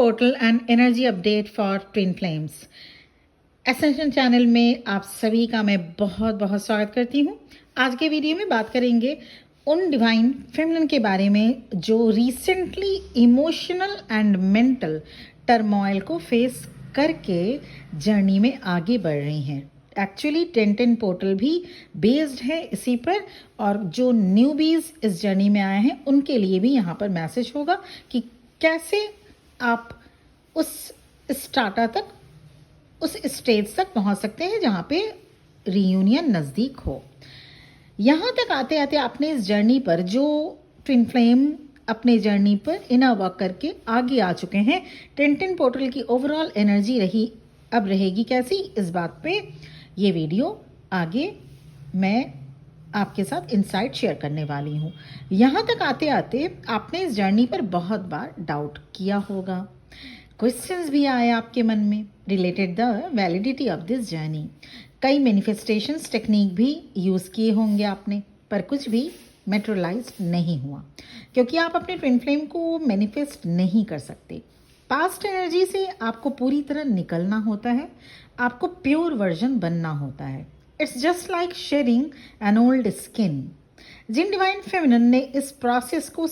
Portal and energy update for twin flames. Ascension channel में आप सभी का मैं बहुत बहुत स्वागत करती हूँ। आज के वीडियो में बात करेंगे उन डिवाइन फेमिनिन के बारे में जो recently emotional and mental turmoil को फेस करके जर्नी में आगे बढ़ रही हैं। एक्चुअली 1010 पोर्टल भी बेस्ड है इसी पर, और जो न्यूबीज इस जर्नी में आए हैं उनके लिए भी यहाँ पर मैसेज होगा कि कैसे आप उस स्टार्टर तक, उस स्टेज तक पहुँच सकते हैं जहाँ पे रीयूनियन नज़दीक हो। यहाँ तक आते आते आपने इस जर्नी पर जो ट्विन फ्लेम अपने जर्नी पर इनर वर्क करके आगे आ चुके हैं, 1010 पोर्टल की ओवरऑल एनर्जी अब रहेगी कैसी, इस बात पे ये वीडियो आगे मैं आपके साथ इनसाइट शेयर करने वाली हूँ। यहाँ तक आते आते आपने इस जर्नी पर बहुत बार डाउट किया होगा, क्वेश्चंस भी आए आपके मन में related the validity of this journey. कई मैनिफेस्टेशंस टेक्निक भी यूज़ किए होंगे आपने, पर कुछ भी मेटेरियलाइज नहीं हुआ क्योंकि आप अपने ट्विन फ्लेम को मैनिफेस्ट नहीं कर सकते। पास्ट एनर्जी से आपको पूरी तरह निकलना होता है, आपको प्योर वर्जन बनना होता है। It's just like shedding an old skin. जिन डिवाइन फेमिनिन ने इस प्रोसेस को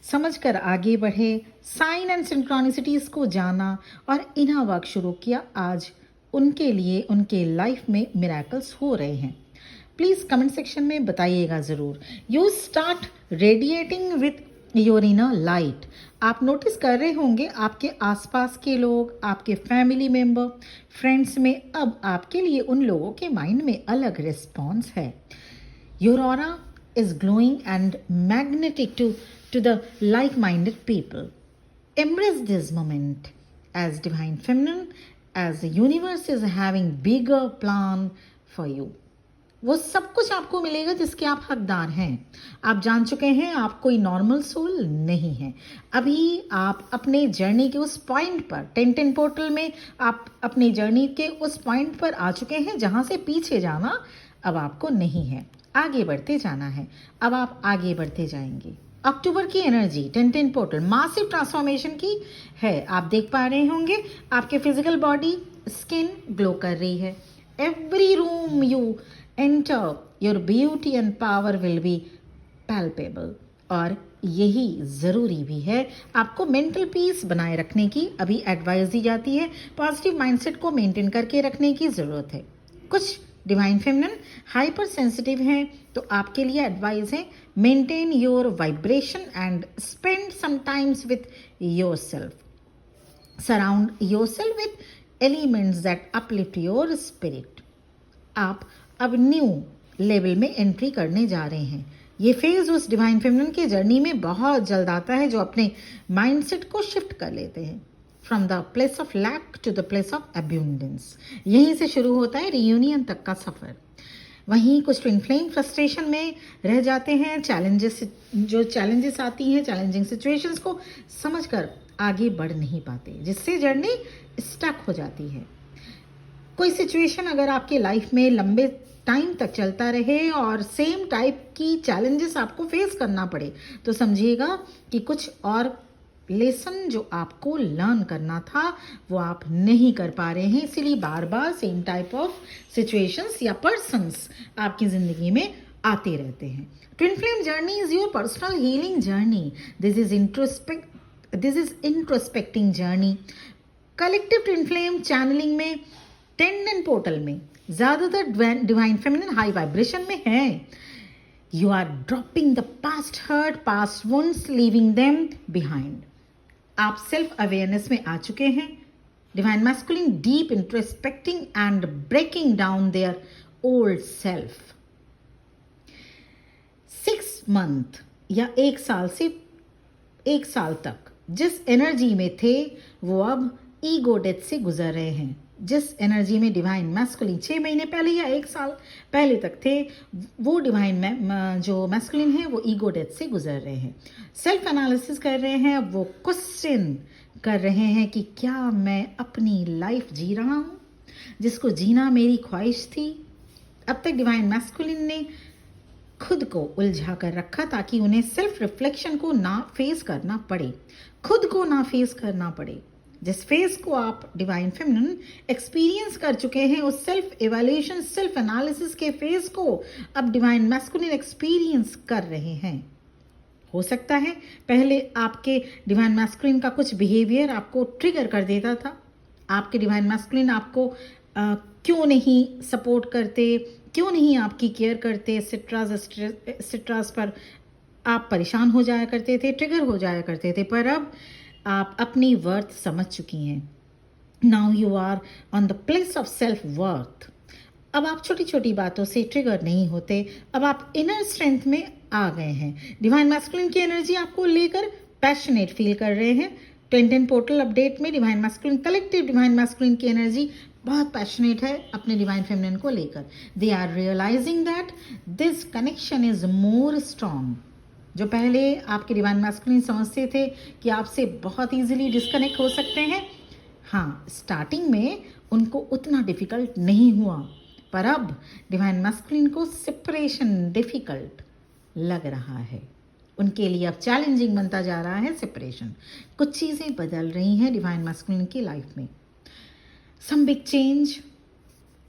समझकर आगे बढ़े, साइन एंड सिंक्रोनिसिटीज को जाना और इनर वर्क शुरू किया, आज उनके लिए उनके लाइफ में मिरेकल्स हो रहे हैं। प्लीज़ कमेंट सेक्शन में बताइएगा ज़रूर। You start radiating with your inner light. आप नोटिस कर रहे होंगे आपके आसपास के लोग, आपके फैमिली मेंबर, फ्रेंड्स में अब आपके लिए उन लोगों के माइंड में अलग रिस्पॉन्स है। Your aura is glowing and magnetic to the like-minded people. Embrace this moment as divine feminine, as the universe is having bigger plan for you. वो सब कुछ आपको मिलेगा जिसके आप हकदार हैं। आप जान चुके हैं आप कोई नॉर्मल सोल नहीं है। अभी आप अपने जर्नी के उस पॉइंट पर, 1010 पोर्टल में आप अपनी जर्नी के उस पॉइंट पर आ चुके हैं जहाँ से पीछे जाना अब आपको नहीं है, आगे बढ़ते जाना है। अब आप आगे बढ़ते जाएंगे। अक्टूबर की एनर्जी 1010 पोर्टल मासिव ट्रांसफॉर्मेशन की है। आप देख पा रहे होंगे आपके फिजिकल बॉडी, स्किन ग्लो कर रही है। Every room you enter your beauty and power will be palpable. और यही ज़रूरी भी है, आपको मेंटल पीस बनाए रखने की अभी एडवाइस दी जाती है। पॉजिटिव माइंडसेट को मेंटेन करके रखने की ज़रूरत है। कुछ डिवाइन फेमिनिन हाइपर सेंसिटिव हैं तो आपके लिए एडवाइस है, maintain your vibration and spend some times with yourself. Surround yourself with elements that uplift your spirit. आप अब न्यू लेवल में एंट्री करने जा रहे हैं। ये फेज उस डिवाइन फेमिनिन के जर्नी में बहुत जल्द आता है जो अपने माइंडसेट को शिफ्ट कर लेते हैं from the place of lack to the place of abundance. यहीं से शुरू होता है रियूनियन तक का सफ़र। वहीं कुछ ट्विन फ्लेम फ्रस्ट्रेशन में रह जाते हैं। चैलेंजेस आती हैं, चैलेंजिंग सिचुएशंस को समझकर आगे बढ़ नहीं पाते, जिससे जर्नी स्टक हो जाती है। कोई सिचुएशन अगर आपके लाइफ में लंबे टाइम तक चलता रहे और सेम टाइप की चैलेंजेस आपको फेस करना पड़े, तो समझिएगा कि कुछ और लेसन जो आपको लर्न करना था वो आप नहीं कर पा रहे हैं। इसीलिए बार बार सेम टाइप ऑफ सिचुएशंस या पर्सन्स आपकी ज़िंदगी में आते रहते हैं। Twin flame journey is your personal healing journey. This is introspecting journey. Collective twin flame channelling में 1010 पोर्टल में ज़्यादातर डिवाइन फेमिनिन हाई वाइब्रेशन में है। You are dropping the past hurt, past wounds, leaving them behind. आप self awareness में आ चुके हैं। Divine masculine deep introspecting and breaking down their old self. 6 month या 1 साल से 1 साल तक जिस एनर्जी में थे वो अब ईगो डेथ से गुजर रहे हैं। जिस एनर्जी में डिवाइन मैस्कुलिन 6 महीने पहले या 1 साल पहले तक थे, वो डिवाइन जो मैस्कुलिन है वो ईगो डेथ से गुजर रहे हैं। सेल्फ एनालिसिस कर रहे हैं। वो क्वेश्चन कर रहे हैं कि क्या मैं अपनी लाइफ जी रहा हूँ जिसको जीना मेरी ख्वाहिश थी। अब तक डिवाइन मैस्कुलिन ने खुद को उलझा कर रखा ताकि उन्हें सेल्फ रिफ्लेक्शन को ना फेस करना पड़े, खुद को ना फेस करना पड़े। जिस फेस को आप डिवाइन फेमिनिन एक्सपीरियंस कर चुके हैं, उस सेल्फ एवेल्यूशन, सेल्फ एनालिसिस के फेस को अब डिवाइन मैस्कुलिन एक्सपीरियंस कर रहे हैं। हो सकता है पहले आपके डिवाइन मैस्कुलिन का कुछ बिहेवियर आपको ट्रिगर कर देता था, आपके डिवाइन मैस्कुलिन आपको क्यों नहीं सपोर्ट करते, क्यों नहीं आपकी केयर करते, सिट्रास पर आप परेशान हो जाया करते थे, ट्रिगर हो जाया करते थे। पर अब आप अपनी वर्थ समझ चुकी हैं। Now you are on the place of self worth. अब आप छोटी छोटी बातों से ट्रिगर नहीं होते, अब आप इनर स्ट्रेंथ में आ गए हैं। डिवाइन मैस्कुलिन की एनर्जी आपको लेकर पैशनेट फील कर रहे हैं। 1010 पोर्टल अपडेट में divine masculine, collective divine masculine की एनर्जी बहुत पैशनेट है अपने डिवाइन फेमिनिन को लेकर। They are realising that this connection is more strong. जो पहले आपके डिवाइन मैस्कुलिन समझते थे कि आपसे बहुत इजीली डिस्कनेक्ट हो सकते हैं, हाँ, स्टार्टिंग में उनको उतना डिफिकल्ट नहीं हुआ, पर अब डिवाइन मैस्कुलिन को सेपरेशन डिफिकल्ट लग रहा है। उनके लिए अब चैलेंजिंग बनता जा रहा है सेपरेशन। कुछ चीज़ें बदल रही हैं डिवाइन मैस्कुलिन की लाइफ में। Some big change,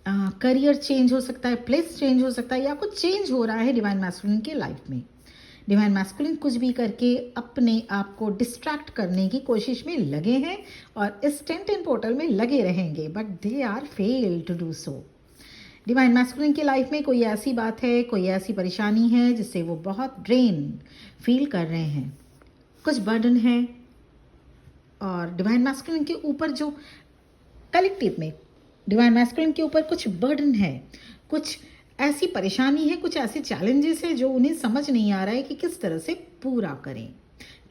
career change हो सकता है, प्लेस चेंज हो सकता है, या कुछ चेंज हो रहा है डिवाइन मैस्कुलिन के लाइफ में। डिवाइन मैस्कुलिन कुछ भी करके अपने आप को डिस्ट्रैक्ट करने की कोशिश में लगे हैं और इस 1010 पोर्टल में लगे रहेंगे, but they are fail to do so. Divine masculine की लाइफ में कोई ऐसी बात है, कोई ऐसी परेशानी है जिससे वो बहुत ड्रेन फील कर रहे हैं, कुछ बर्डन है। और डिवाइन मैस्कुलिन के ऊपर जो कलेक्टिव में डिवाइन मैस्कुलिन के ऊपर कुछ बर्डन है, कुछ ऐसी परेशानी है, कुछ ऐसे चैलेंजेस है जो उन्हें समझ नहीं आ रहा है कि किस तरह से पूरा करें,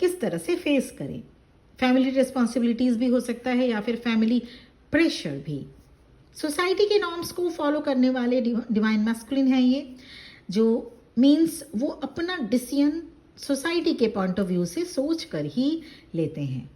किस तरह से फेस करें। फैमिली रिस्पॉन्सिबिलिटीज़ भी हो सकता है या फिर फैमिली प्रेशर भी। सोसाइटी के नॉर्म्स को फॉलो करने वाले डिवाइन मैस्कुलिन हैं ये, जो मीन्स वो अपना डिसीजन सोसाइटी के पॉइंट ऑफ व्यू से सोच कर ही लेते हैं।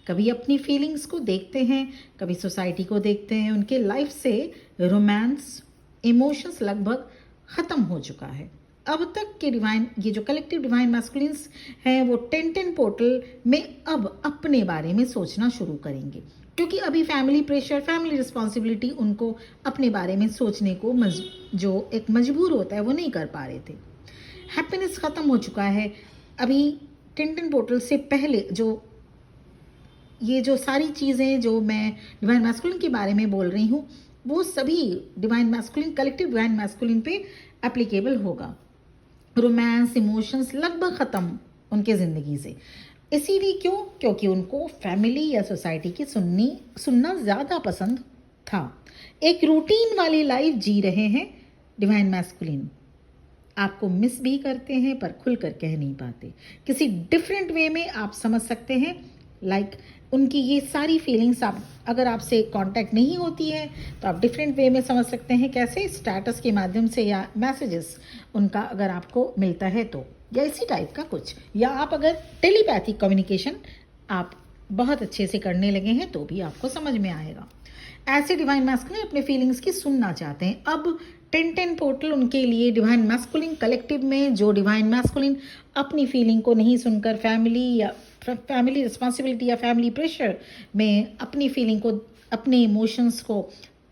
कभी अपनी फीलिंग्स को देखते हैं, कभी सोसाइटी को देखते हैं। उनके लाइफ से रोमांस, इमोशंस लगभग ख़त्म हो चुका है। अब तक के डिवाइन, ये जो कलेक्टिव डिवाइन मैस्कुलिन्स हैं, वो 1010 पोर्टल में अब अपने बारे में सोचना शुरू करेंगे, क्योंकि अभी फैमिली प्रेशर, फैमिली रिस्पॉन्सिबिलिटी उनको अपने बारे में सोचने को जो एक मजबूर होता है वो नहीं कर पा रहे थे। हैप्पीनेस ख़त्म हो चुका है। अभी 1010 पोर्टल से पहले ये जो सारी चीज़ें जो मैं डिवाइन मैस्कुलिन के बारे में बोल रही हूँ, वो सभी divine masculine, collective divine masculine पे एप्लीकेबल होगा। रोमांस, इमोशंस लगभग ख़त्म उनके ज़िंदगी से। इसीलिए क्यों? क्योंकि उनको फैमिली या सोसाइटी की सुनना ज़्यादा पसंद था। एक रूटीन वाली लाइफ जी रहे हैं डिवाइन मैस्कुलिन। आपको मिस भी करते हैं पर खुलकर कह नहीं पाते। किसी डिफरेंट वे में आप समझ सकते हैं, लाइक उनकी ये सारी फीलिंग्स आप, अगर आपसे कांटेक्ट नहीं होती है तो आप डिफरेंट वे में समझ सकते हैं। कैसे? स्टेटस के माध्यम से या मैसेजेस उनका अगर आपको मिलता है तो, या इसी टाइप का कुछ, या आप अगर टेलीपैथिक कम्युनिकेशन आप बहुत अच्छे से करने लगे हैं तो भी आपको समझ में आएगा। ऐसे डिवाइन मैस्कुलिन अपने फीलिंग्स की सुनना चाहते हैं। अब 1010 पोर्टल उनके लिए डिवाइन मैस्कुलिन कलेक्टिव में, जो डिवाइन मैस्कुलिन अपनी फीलिंग को नहीं सुनकर फैमिली रिस्पॉन्सिबिलिटी या फैमिली प्रेशर में अपनी फीलिंग को, अपने इमोशंस को,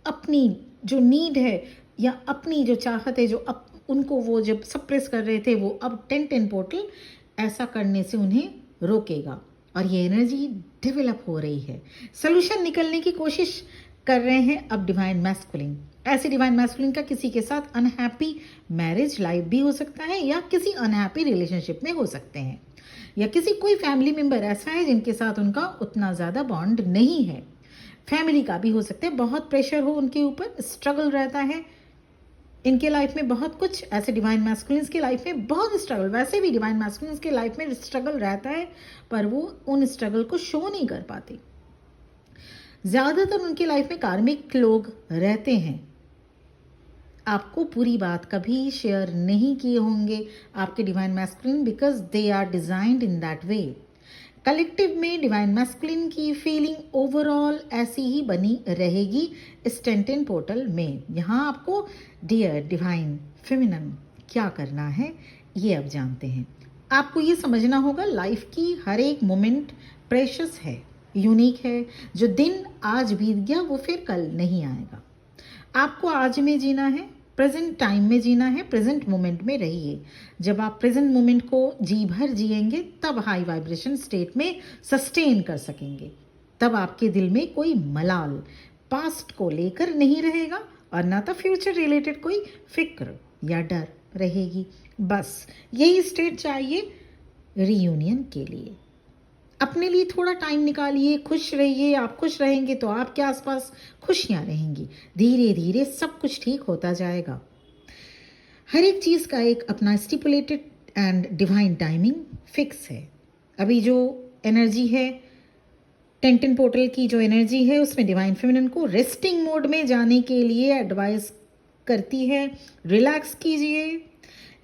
अपनी जो नीड है या अपनी जो चाहत है, जो उनको वो जब सप्रेस कर रहे थे, वो अब 1010 पोर्टल ऐसा करने से उन्हें रोकेगा। और ये एनर्जी डेवलप हो रही है। सोल्यूशन निकलने की कोशिश कर रहे हैं अब डिवाइन मैस्कुलिन। ऐसे डिवाइन मैस्कुलिन का किसी के साथ अनहैप्पी मैरिज लाइफ भी हो सकता है, या किसी अनहैप्पी रिलेशनशिप में हो सकते हैं, या किसी कोई फैमिली मेम्बर ऐसा है जिनके साथ उनका उतना ज़्यादा बॉन्ड नहीं है। फैमिली का भी हो सकता है, बहुत प्रेशर हो उनके ऊपर, स्ट्रगल रहता है इनके लाइफ में बहुत कुछ। ऐसे डिवाइन मैस्कुलिन्स की लाइफ में बहुत स्ट्रगल, वैसे भी डिवाइन मैस्कुलिन्स की लाइफ में स्ट्रगल रहता है, पर वो उन स्ट्रगल को शो नहीं कर पाते। ज़्यादातर उनकी लाइफ में कार्मिक लोग रहते हैं। आपको पूरी बात कभी शेयर नहीं किए होंगे आपके divine masculine, because they are designed in that way. Collective में डिवाइन मैस्कुलिन की फीलिंग ओवरऑल ऐसी ही बनी रहेगी इस 1010 पोर्टल में। यहाँ आपको डियर डिवाइन फेमिनिन क्या करना है ये अब जानते हैं। आपको ये समझना होगा लाइफ की हर एक मोमेंट प्रेशियस है, यूनिक है। जो दिन आज बीत गया वो फिर कल नहीं आएगा। आपको आज में जीना है, प्रेजेंट टाइम में जीना है, प्रेजेंट मोमेंट में रहिए। जब आप प्रेजेंट मोमेंट को जी भर जिएंगे तब हाई वाइब्रेशन स्टेट में सस्टेन कर सकेंगे। तब आपके दिल में कोई मलाल पास्ट को लेकर नहीं रहेगा और ना तो फ्यूचर रिलेटेड कोई फिक्र या डर रहेगी। बस यही स्टेट चाहिए रीयूनियन के लिए। अपने लिए थोड़ा टाइम निकालिए, खुश रहिए। आप खुश रहेंगे तो आपके आसपास खुशियां रहेंगी। धीरे धीरे सब कुछ ठीक होता जाएगा। हर एक चीज़ का एक अपना stipulated and divine timing fix है। अभी जो एनर्जी है 10-10 पोर्टल की, जो एनर्जी है उसमें डिवाइन फेमिनिन को रेस्टिंग मोड में जाने के लिए एडवाइस करती है। रिलैक्स कीजिए,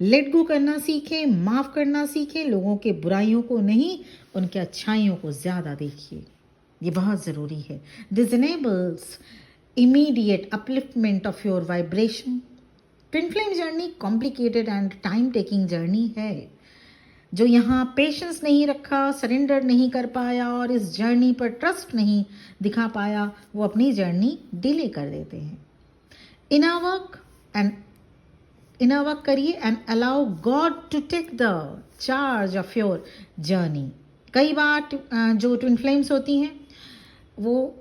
लेट गो करना सीखें, माफ़ करना सीखें। लोगों के बुराइयों को नहीं, उनके अच्छाइयों को ज़्यादा देखिए। ये बहुत ज़रूरी है। This enables immediate upliftment of your vibration. Twin flame journey complicated and time taking journey है। जो यहाँ पेशेंस नहीं रखा, सरेंडर नहीं कर पाया और इस जर्नी पर ट्रस्ट नहीं दिखा पाया, वो अपनी जर्नी डिले कर देते हैं। इनर वर्क करिए and allow God to take the charge of your journey. कई बार जो ट्विन फ्लेम्स होती हैं वो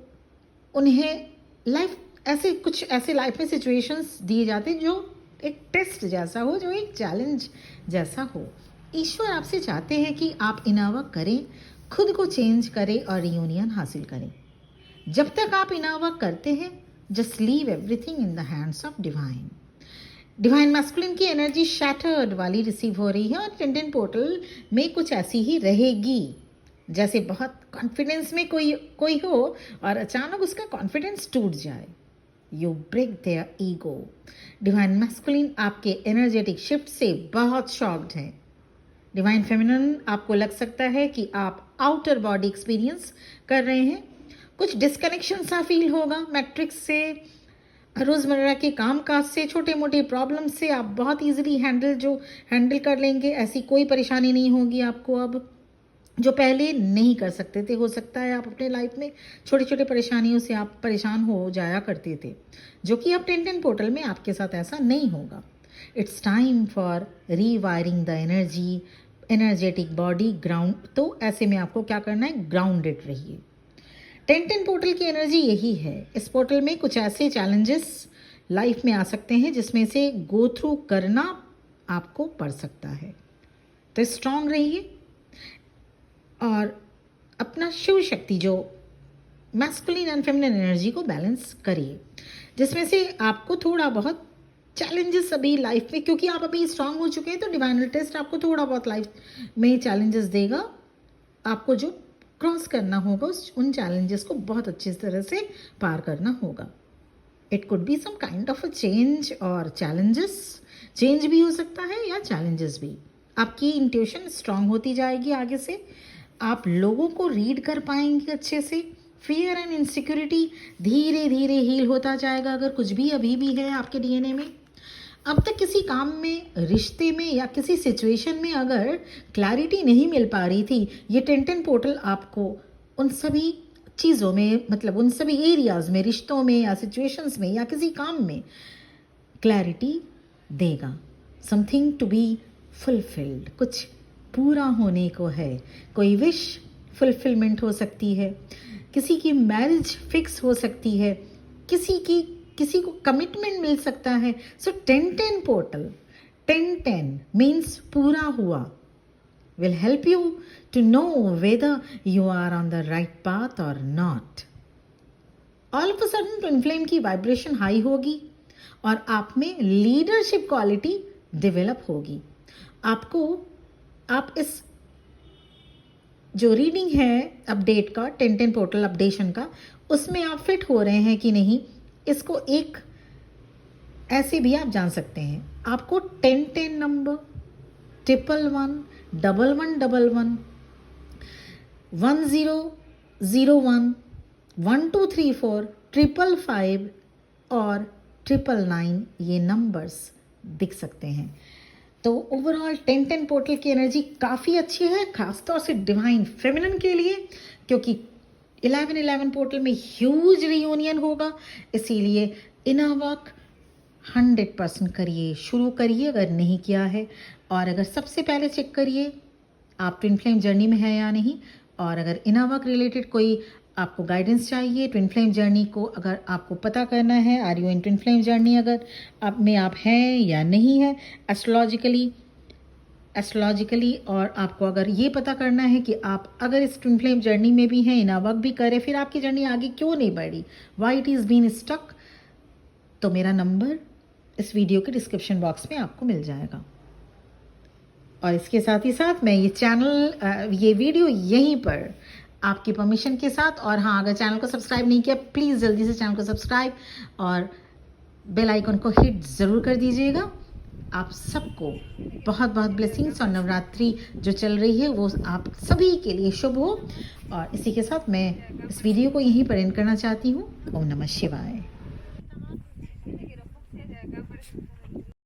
उन्हें ऐसे लाइफ में सिचुएशंस दिए जाते हैं जो एक टेस्ट जैसा हो, जो एक चैलेंज जैसा हो। ईश्वर आपसे चाहते हैं कि आप इनर वर्क करें, खुद को चेंज करें और रियूनियन हासिल करें। जब तक आप इनर वर्क करते हैं, just leave everything in the hands of divine. Divine masculine की एनर्जी शैटर्ड वाली रिसीव हो रही है और 10-10 पोर्टल में कुछ ऐसी ही रहेगी। जैसे बहुत कॉन्फिडेंस में कोई हो और अचानक उसका कॉन्फिडेंस टूट जाए। You break their ego. Divine masculine आपके एनर्जेटिक शिफ्ट से बहुत शॉक्ड है। डिवाइन फेमिनिन आपको लग सकता है कि आप आउटर बॉडी एक्सपीरियंस कर रहे हैं। कुछ डिस्कनेक्शन सा फील होगा मैट्रिक्स से, रोज़मर्रा के काम काज से, छोटे मोटे प्रॉब्लम से आप बहुत इजीली हैंडल कर लेंगे। ऐसी कोई परेशानी नहीं होगी आपको अब, जो पहले नहीं कर सकते थे। हो सकता है आप अपने लाइफ में छोटी छोटी परेशानियों से आप परेशान हो जाया करते थे, जो कि अब 10-10 पोर्टल में आपके साथ ऐसा नहीं होगा। It's time for rewiring the energetic body ground. तो ऐसे में आपको क्या करना है, ग्राउंडेड रहिए। 10-10 पोर्टल की एनर्जी यही है। इस पोर्टल में कुछ ऐसे चैलेंजेस लाइफ में आ सकते हैं जिसमें से गो थ्रू करना आपको पड़ सकता है। तो स्ट्रांग रहिए और अपना शिव शक्ति जो मैस्कुलिन एंड फेमिनिन एनर्जी को बैलेंस करिए, जिसमें से आपको थोड़ा बहुत चैलेंजेस अभी लाइफ में, क्योंकि आप अभी स्ट्रांग हो चुके हैं तो डिवाइनल टेस्ट आपको थोड़ा बहुत लाइफ में चैलेंजेस देगा। आपको जो क्रॉस करना होगा उन चैलेंजेस को बहुत अच्छी तरह से पार करना होगा। It could be some kind of a change और चेंज भी हो सकता है या चैलेंजेस भी। आपकी इंट्यूशन स्ट्रांग होती जाएगी आगे से। आप लोगों को रीड कर पाएंगे अच्छे से। फियर एंड इनसिक्योरिटी धीरे धीरे हील होता जाएगा। अगर कुछ भी अभी भी है आपके डीएनए में, अब तक किसी काम में, रिश्ते में या किसी सिचुएशन में अगर क्लैरिटी नहीं मिल पा रही थी, ये 10-10 पोर्टल आपको उन सभी चीज़ों में, मतलब उन सभी एरियाज़ में, रिश्तों में या सिचुएशंस में या किसी काम में क्लैरिटी देगा। समथिंग टू बी फुलफिल्ड, कुछ पूरा होने को है। कोई विश फुलफिलमेंट हो सकती है, किसी की मैरिज फिक्स हो सकती है, किसी को कमिटमेंट मिल सकता है। सो 10-10 पोर्टल, 10-10 मीन्स पूरा हुआ, will help you to know whether you are on the right path और not. All of a sudden twin flame की वाइब्रेशन हाई होगी और आप में लीडरशिप क्वालिटी डेवलप होगी। आप इस जो रीडिंग है अपडेट का, 10-10 पोर्टल अपडेशन का, उसमें आप फिट हो रहे हैं कि नहीं, इसको एक ऐसे भी आप जान सकते हैं। आपको 10-10 नंबर, 111, 1111, 1001, 1234, 555 और 999 ये नंबर्स दिख सकते हैं। तो ओवरऑल 10-10 पोर्टल की एनर्जी काफ़ी अच्छी है, खासतौर से डिवाइन फेमिनिन के लिए, क्योंकि 11-11 पोर्टल में ह्यूज रियूनियन होगा। इसीलिए इनर वर्क 100% करिए, शुरू करिए अगर नहीं किया है। और अगर सबसे पहले चेक करिए आप ट्विन फ्लेम जर्नी में हैं या नहीं। और अगर इनर वर्क रिलेटेड कोई आपको गाइडेंस चाहिए ट्विन फ्लेम जर्नी को, अगर आपको पता करना है are you in twin flame journey, अगर आप हैं या नहीं है एस्ट्रोलॉजिकली, और आपको अगर ये पता करना है कि आप अगर इस ट्विन फ्लेम जर्नी में भी हैं, इनर वर्क भी करें, फिर आपकी जर्नी आगे क्यों नहीं बढ़ी, why it is been stuck, तो मेरा नंबर इस वीडियो के डिस्क्रिप्शन बॉक्स में आपको मिल जाएगा। और इसके साथ ही साथ मैं ये वीडियो यहीं पर आपकी परमिशन के साथ, और हाँ अगर चैनल को सब्सक्राइब नहीं किया प्लीज़ जल्दी से चैनल को सब्सक्राइब और बेल आइकन को हिट ज़रूर कर दीजिएगा। आप सबको बहुत बहुत ब्लेसिंग्स, और नवरात्रि जो चल रही है वो आप सभी के लिए शुभ हो। और इसी के साथ मैं इस वीडियो को यहीं पर एंड करना चाहती हूँ। ओम नमः शिवाय।